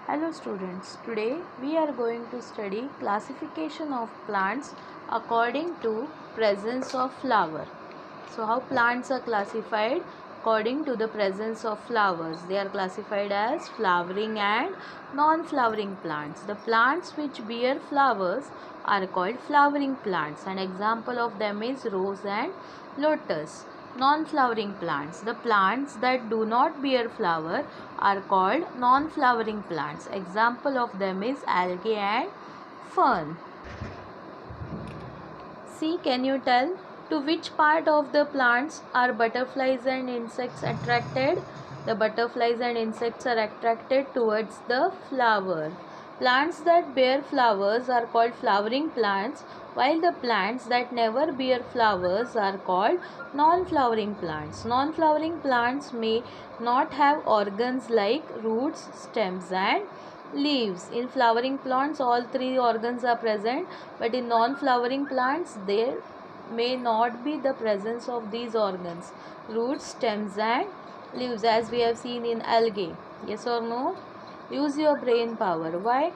Hello students, today we are going to study classification of plants according to presence of flower. So how plants are classified according to the presence of flowers? They are classified as flowering and non-flowering plants. The plants which bear flowers are called flowering plants. An example of them is rose and lotus. Non-flowering plants. The plants that do not bear flower are called non-flowering plants. Example of them is algae and fern. See, can you tell to which part of the plants are butterflies and insects attracted? The butterflies and insects are attracted towards the flower. Plants that bear flowers are called flowering plants, while the plants that never bear flowers are called non-flowering plants. Non-flowering plants may not have organs like roots, stems and leaves. In flowering plants all three organs are present, but in non-flowering plants there may not be the presence of these organs, roots, stems and leaves, as we have seen in algae. Yes or no? Use your brain power. Why?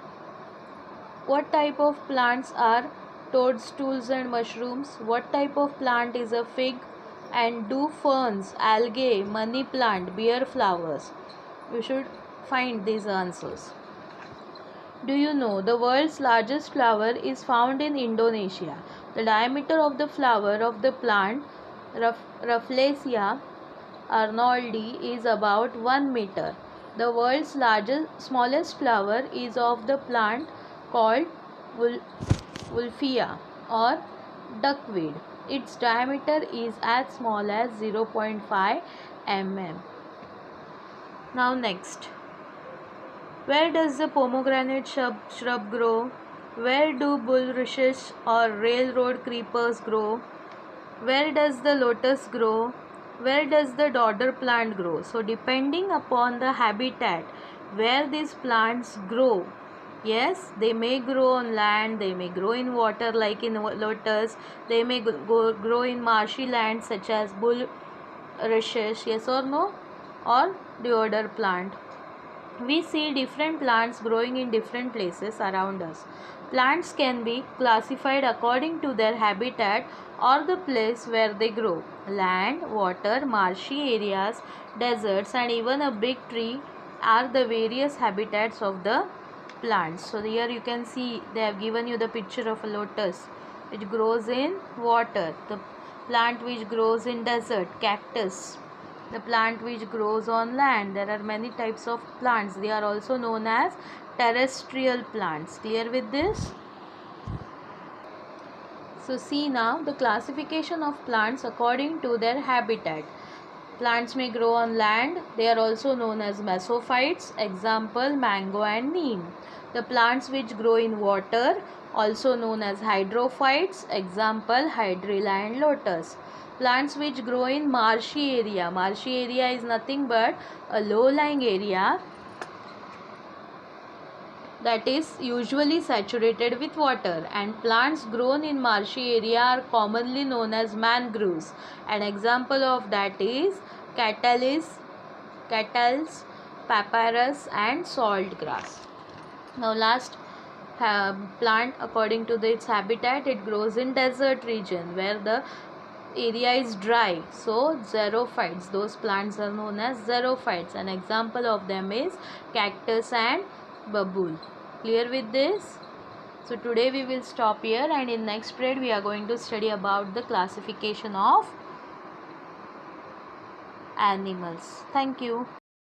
What type of plants are toadstools and mushrooms? What type of plant is a fig? And do ferns, algae, money plant bear flowers? You should find these answers. Do you know the world's largest flower is found in Indonesia? The diameter of the flower of the plant Rafflesia arnoldi is about 1 meter. The world's smallest flower is of the plant called Wolffia or duckweed. Its diameter is as small as 0.5 mm. Now next. Where does the pomegranate shrub grow? Where do bulrushes or railroad creepers grow? Where does the lotus grow? Where does the dodder plant grow? So depending upon the habitat where these plants grow, yes, they may grow on land, they may grow in water like in lotus, they may grow in marshy land such as bulrushes, yes or no, or deodar plant. We see different plants growing in different places around us. Plants can be classified according to their habitat or the place where they grow. Land, water, marshy areas, deserts and even a big tree are the various habitats of the plants. So here you can see they have given you the picture of a lotus which grows in water. The plant which grows in desert, cactus. The plant which grows on land. There are many types of plants. They are also known as terrestrial plants. Clear with this? So see now the classification of plants according to their habitat. Plants may grow on land. They are also known as mesophytes. Example, mango and neem. The plants which grow in water, also known as hydrophytes. Example, hydrilla and lotus. Plants which grow in marshy area. Marshy area is nothing but a low-lying area that is usually saturated with water, and plants grown in marshy area are commonly known as mangroves. An example of that is catalis, papyrus and salt grass. Now last plant according to its habitat, it grows in desert region where the area is dry. So xerophytes, those plants are known as xerophytes. An example of them is cactus and babul. Clear with this? So today we will stop here, and in next period we are going to study about the classification of animals. Thank you.